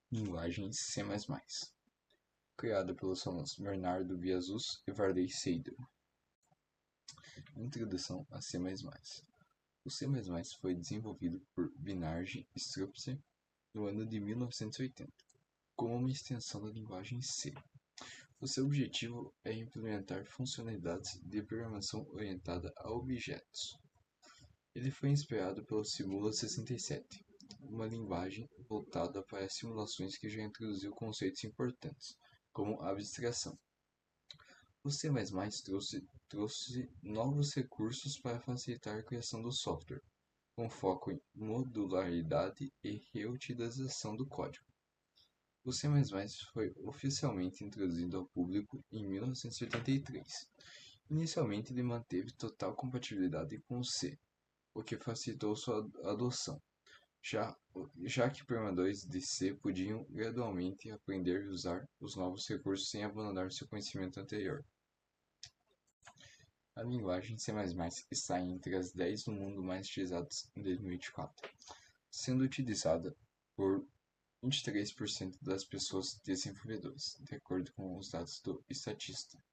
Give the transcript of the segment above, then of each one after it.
Linguagem C++, criada pelos alunos Bernardo Viezus e Varley Seider. Introdução a C++. O C++ foi desenvolvido por Vinardi e Strupzer no ano de 1980, como uma extensão da linguagem C. O seu objetivo é implementar funcionalidades de programação orientada a objetos. Ele foi inspirado pelo Simula 67, uma linguagem voltada para simulações que já introduziu conceitos importantes, como abstração. O C++ trouxe novos recursos para facilitar a criação do software, com foco em modularidade e reutilização do código. O C++ foi oficialmente introduzido ao público em 1983. Inicialmente, ele manteve total compatibilidade com o C, o que facilitou sua adoção, já que programadores de C podiam gradualmente aprender e usar os novos recursos sem abandonar seu conhecimento anterior. A linguagem C++ está entre as 10 no mundo mais utilizadas em 2024, sendo utilizada por 23% das pessoas desenvolvedoras, de acordo com os dados do Statista.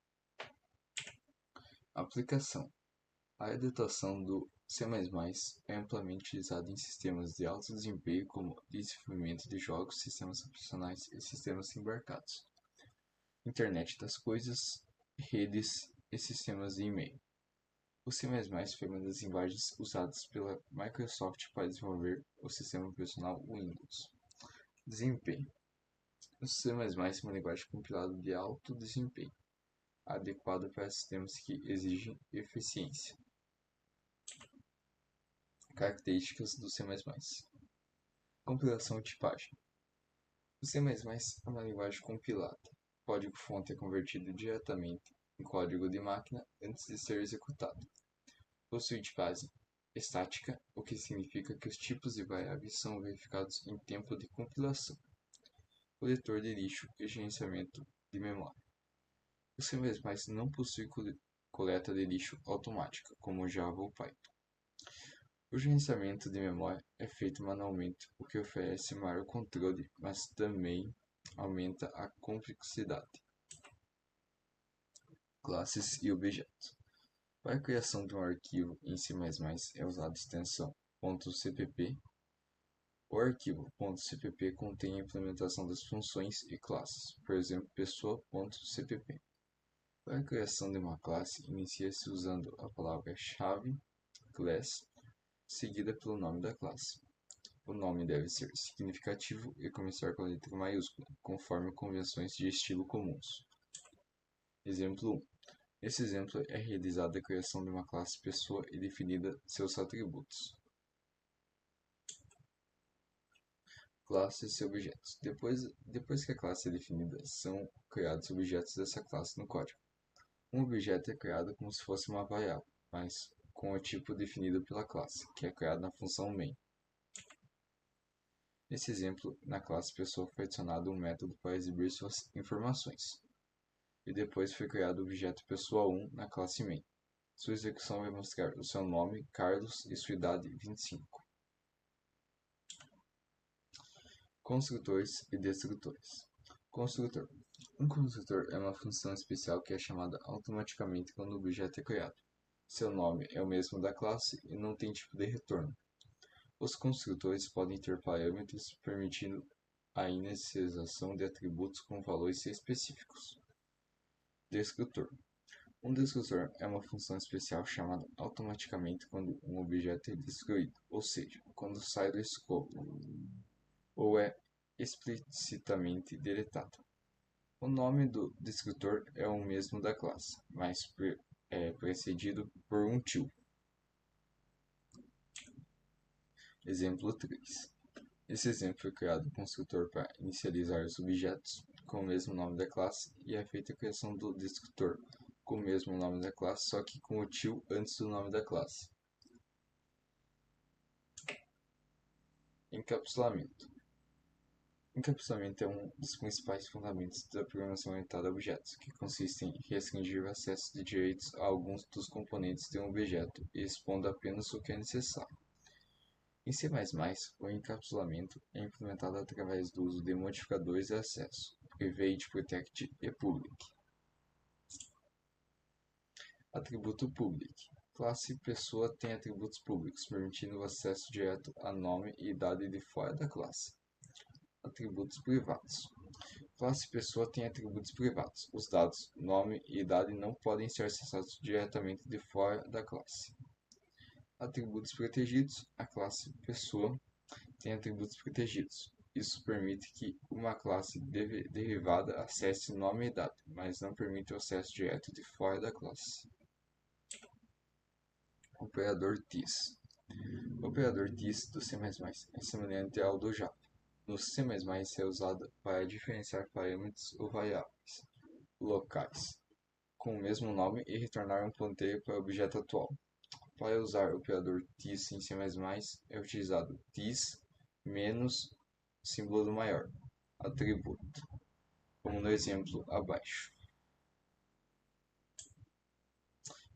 Aplicação: a adaptação do C++ é amplamente utilizada em sistemas de alto desempenho como desenvolvimento de jogos, sistemas operacionais e sistemas embarcados, internet das coisas, redes e sistemas de e-mail. O C++ foi uma das linguagens usadas pela Microsoft para desenvolver o sistema operacional Windows. Desempenho: o C++ é uma linguagem compilada de alto desempenho, adequada para sistemas que exigem eficiência. Características do C++. Compilação e tipagem. O C++ é uma linguagem compilada. O código-fonte é convertido diretamente em código de máquina antes de ser executado. Possui tipagem estática, o que significa que os tipos de variáveis são verificados em tempo de compilação. Coletor de lixo e gerenciamento de memória. O C++ não possui coleta de lixo automática, como Java ou Python. O gerenciamento de memória é feito manualmente, o que oferece maior controle, mas também aumenta a complexidade. Classes e objetos. Para a criação de um arquivo em C++ é usada a extensão .cpp. O arquivo .cpp contém a implementação das funções e classes, por exemplo, pessoa.cpp. Para a criação de uma classe, inicia-se usando a palavra-chave class, seguida pelo nome da classe. O nome deve ser significativo e começar com a letra maiúscula, conforme convenções de estilo comuns. Exemplo 1. Nesse exemplo é realizada a criação de uma classe pessoa e definida seus atributos. Classes e objetos. Depois que a classe é definida, são criados objetos dessa classe no código. Um objeto é criado como se fosse uma variável, mas com o tipo definido pela classe, que é criado na função main. Nesse exemplo, na classe pessoa foi adicionado um método para exibir suas informações. E depois foi criado o objeto pessoa1 na classe main. Sua execução vai mostrar o seu nome, Carlos, e sua idade, 25. Construtores e destrutores. Construtor. Um construtor é uma função especial que é chamada automaticamente quando o objeto é criado. Seu nome é o mesmo da classe e não tem tipo de retorno. Os construtores podem ter parâmetros permitindo a inicialização de atributos com valores específicos. Destrutor. Um destrutor é uma função especial chamada automaticamente quando um objeto é destruído, ou seja, quando sai do escopo ou é explicitamente deletado. O nome do destrutor é o mesmo da classe, mas é precedido por um til. Exemplo 3. Esse exemplo foi criado um construtor para inicializar os objetos com o mesmo nome da classe e é feita a criação do destrutor com o mesmo nome da classe, só que com o til antes do nome da classe. Encapsulamento. Encapsulamento é um dos principais fundamentos da programação orientada a objetos, que consiste em restringir o acesso de direitos a alguns dos componentes de um objeto e expondo apenas o que é necessário. Em C++, o encapsulamento é implementado através do uso de modificadores de acesso, private, protect e public. Atributo public. Classe pessoa tem atributos públicos, permitindo o acesso direto a nome e idade de fora da classe. Atributos privados. Classe pessoa tem atributos privados. Os dados, nome e idade não podem ser acessados diretamente de fora da classe. Atributos protegidos. A classe pessoa tem atributos protegidos. Isso permite que uma classe derivada acesse nome e idade, mas não permite o acesso direto de fora da classe. Operador TIS. O operador TIS do C++ é semelhante ao do Java. No C++ é usado para diferenciar parâmetros ou variáveis locais com o mesmo nome e retornar um ponteiro para o objeto atual. Para usar o operador TIS em C++, é utilizado TIS menos símbolo maior, atributo, como no exemplo abaixo.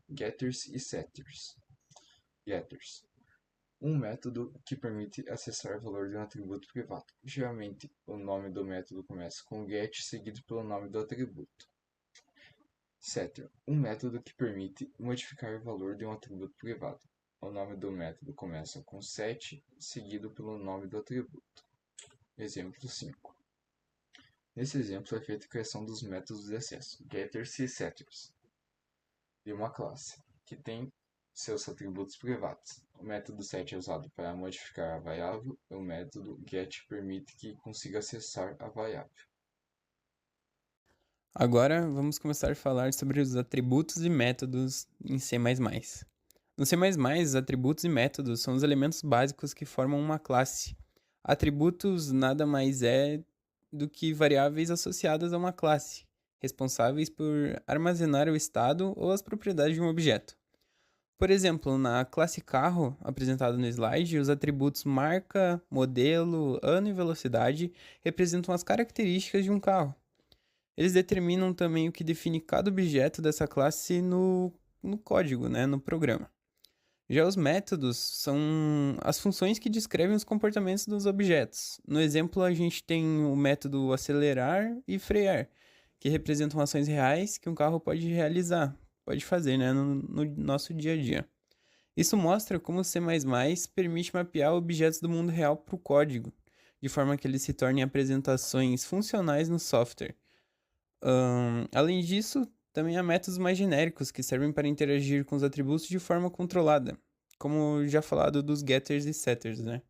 Getters e setters. Getters. Um método que permite acessar o valor de um atributo privado. Geralmente, o nome do método começa com get seguido pelo nome do atributo. Setter. Um método que permite modificar o valor de um atributo privado. O nome do método começa com set seguido pelo nome do atributo. Exemplo 5. Nesse exemplo é feita a criação dos métodos de acesso, getters e setters, de uma classe, que tem seus atributos privados. O método set é usado para modificar a variável e o método get permite que consiga acessar a variável. Agora vamos começar a falar sobre os atributos e métodos em C++. No C++, os atributos e métodos são os elementos básicos que formam uma classe. Atributos nada mais é do que variáveis associadas a uma classe, responsáveis por armazenar o estado ou as propriedades de um objeto. Por exemplo, na classe carro, apresentada no slide, os atributos marca, modelo, ano e velocidade representam as características de um carro. Eles determinam também o que define cada objeto dessa classe no código, no programa. Já os métodos são as funções que descrevem os comportamentos dos objetos. No exemplo, a gente tem o método acelerar e frear, que representam ações reais que um carro pode realizar, pode fazer no nosso dia a dia. Isso mostra como o C++ permite mapear objetos do mundo real para o código, de forma que eles se tornem apresentações funcionais no software. Além disso, também há métodos mais genéricos que servem para interagir com os atributos de forma controlada, como já falado dos getters e setters, né?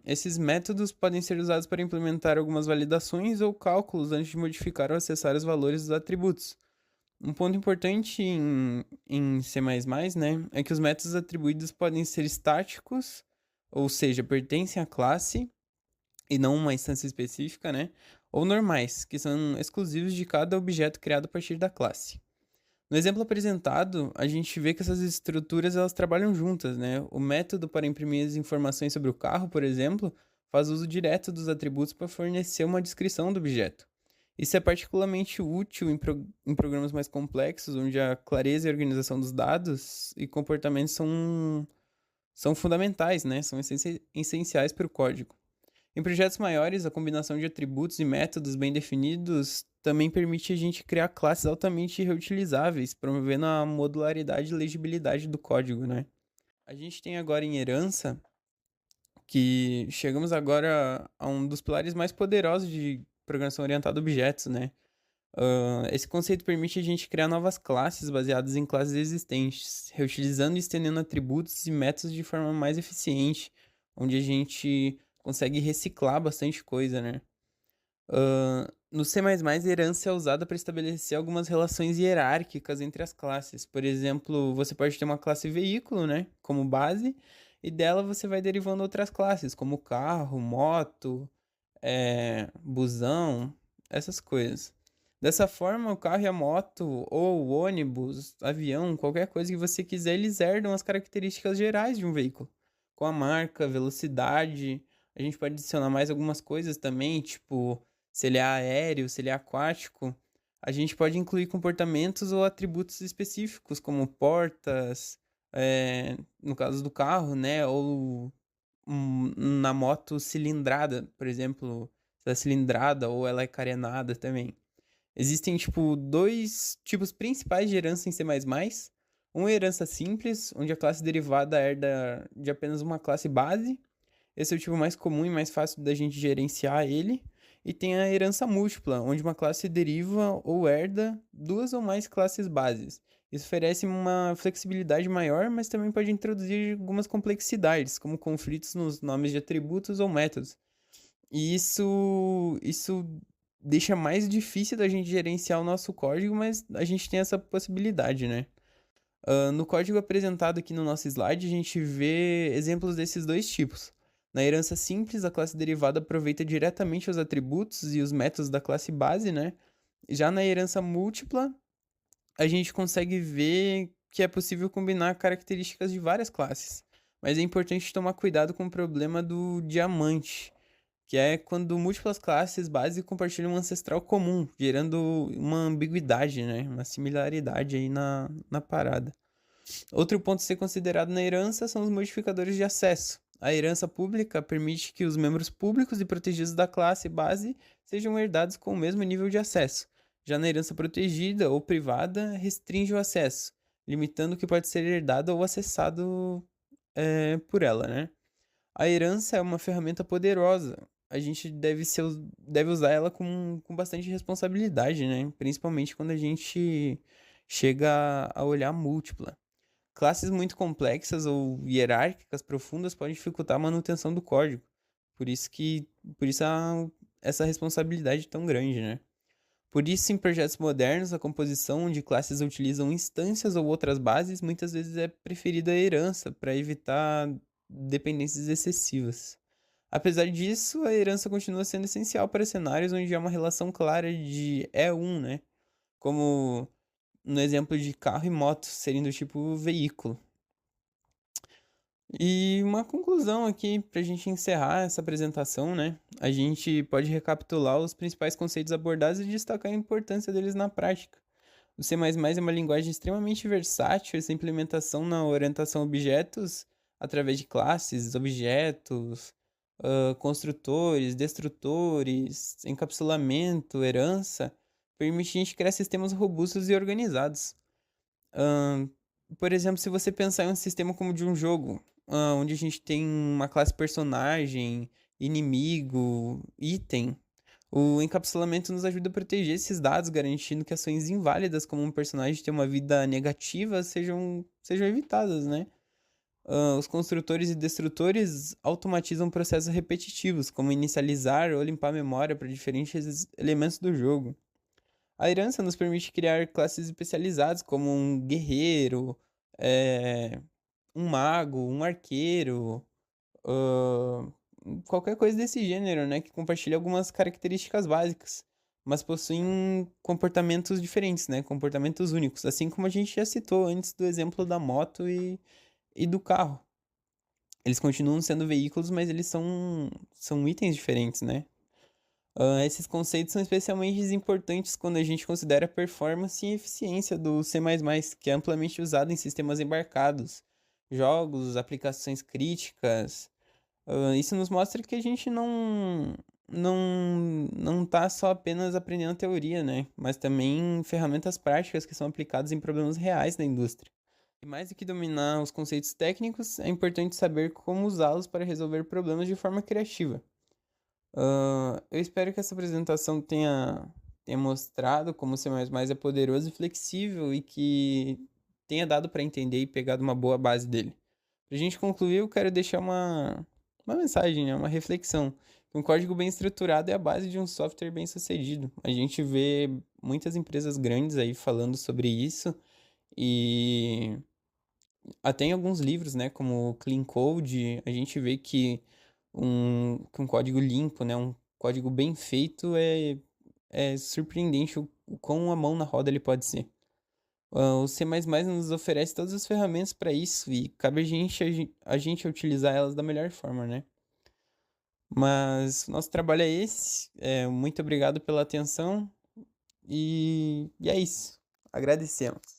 Esses métodos podem ser usados para implementar algumas validações ou cálculos antes de modificar ou acessar os valores dos atributos. Um ponto importante em C++, é que os métodos atribuídos podem ser estáticos, ou seja, pertencem à classe, e não uma instância específica, ou normais, que são exclusivos de cada objeto criado a partir da classe. No exemplo apresentado, a gente vê que essas estruturas elas trabalham juntas, O método para imprimir as informações sobre o carro, por exemplo, faz uso direto dos atributos para fornecer uma descrição do objeto. Isso é particularmente útil em programas mais complexos, onde a clareza e a organização dos dados e comportamentos são fundamentais, São essenciais para o código. Em projetos maiores, a combinação de atributos e métodos bem definidos também permite a gente criar classes altamente reutilizáveis, promovendo a modularidade e legibilidade do código, A gente tem agora em herança que chegamos agora a um dos pilares mais poderosos de programação orientada a objetos, esse conceito permite a gente criar novas classes baseadas em classes existentes, reutilizando e estendendo atributos e métodos de forma mais eficiente, onde a gente consegue reciclar bastante coisa, no C++, a herança é usada para estabelecer algumas relações hierárquicas entre as classes. Por exemplo, você pode ter uma classe veículo, como base, e dela você vai derivando outras classes, como carro, moto, busão, essas coisas. Dessa forma, o carro e a moto, ou o ônibus, avião, qualquer coisa que você quiser, eles herdam as características gerais de um veículo. Com a marca, velocidade, a gente pode adicionar mais algumas coisas também, tipo se ele é aéreo, se ele é aquático. A gente pode incluir comportamentos ou atributos específicos, como portas, no caso do carro, né? Ou na moto cilindrada, por exemplo, se ela é cilindrada ou ela é carenada também. Existem, tipo, dois tipos principais de herança em C++. Uma é herança simples, onde a classe derivada herda de apenas uma classe base. Esse é o tipo mais comum e mais fácil da gente gerenciar ele. E tem a herança múltipla, onde uma classe deriva ou herda duas ou mais classes bases. Isso oferece uma flexibilidade maior, mas também pode introduzir algumas complexidades, como conflitos nos nomes de atributos ou métodos. E isso deixa mais difícil da gente gerenciar o nosso código, mas a gente tem essa possibilidade, né? No código apresentado aqui no nosso slide, a gente vê exemplos desses dois tipos. Na herança simples, a classe derivada aproveita diretamente os atributos e os métodos da classe base, né? Já na herança múltipla, a gente consegue ver que é possível combinar características de várias classes. Mas é importante tomar cuidado com o problema do diamante, que é quando múltiplas classes base compartilham um ancestral comum, gerando uma ambiguidade, né? Uma similaridade aí na parada. Outro ponto a ser considerado na herança são os modificadores de acesso. A herança pública permite que os membros públicos e protegidos da classe base sejam herdados com o mesmo nível de acesso. Já na herança protegida ou privada, restringe o acesso, limitando o que pode ser herdado ou acessado por ela, né? A herança é uma ferramenta poderosa. A gente deve usar ela com bastante responsabilidade, né? Principalmente quando a gente chega a olhar múltipla. Classes muito complexas ou hierárquicas profundas podem dificultar a manutenção do código. Por isso que, por isso essa responsabilidade tão grande, né? Por isso, em projetos modernos, a composição onde classes utilizam instâncias ou outras bases muitas vezes é preferida a herança para evitar dependências excessivas. Apesar disso, a herança continua sendo essencial para cenários onde há uma relação clara de é um, né? Como no exemplo de carro e moto serem do tipo veículo. E uma conclusão aqui para a gente encerrar essa apresentação, né? A gente pode recapitular os principais conceitos abordados e destacar a importância deles na prática. O C++ é uma linguagem extremamente versátil, essa implementação na orientação a objetos através de classes, objetos, construtores, destrutores, encapsulamento, herança, permite a gente criar sistemas robustos e organizados. Ahn, por exemplo, se você pensar em um sistema como de um jogo, onde a gente tem uma classe personagem, inimigo, item, o encapsulamento nos ajuda a proteger esses dados, garantindo que ações inválidas, como um personagem ter uma vida negativa, sejam evitadas, né? Os construtores e destrutores automatizam processos repetitivos, como inicializar ou limpar a memória para diferentes elementos do jogo. A herança nos permite criar classes especializadas, como um guerreiro, é, um mago, um arqueiro, ah, qualquer coisa desse gênero, né? Que compartilha algumas características básicas, mas possuem comportamentos diferentes, né? Comportamentos únicos, assim como a gente já citou antes do exemplo da moto e do carro. Eles continuam sendo veículos, mas eles são itens diferentes, né? Esses conceitos são especialmente importantes quando a gente considera a performance e eficiência do C++, que é amplamente usado em sistemas embarcados, jogos, aplicações críticas. Isso nos mostra que a gente não tá só apenas aprendendo teoria, né? Mas também ferramentas práticas que são aplicadas em problemas reais da indústria. E mais do que dominar os conceitos técnicos, é importante saber como usá-los para resolver problemas de forma criativa. Eu espero que essa apresentação tenha mostrado como o C++ é poderoso e flexível e que tenha dado para entender e pegado uma boa base dele. Para a gente concluir, eu quero deixar uma mensagem, né? Uma reflexão. Um código bem estruturado é a base de um software bem sucedido. A gente vê muitas empresas grandes aí falando sobre isso e até em alguns livros, né, como Clean Code, a gente vê que um código limpo, né, um código bem feito é surpreendente o quão a mão na roda ele pode ser. O C++ nos oferece todas as ferramentas para isso e cabe a gente utilizar elas da melhor forma, né? Mas nosso trabalho é esse. Muito obrigado pela atenção e é isso. Agradecemos.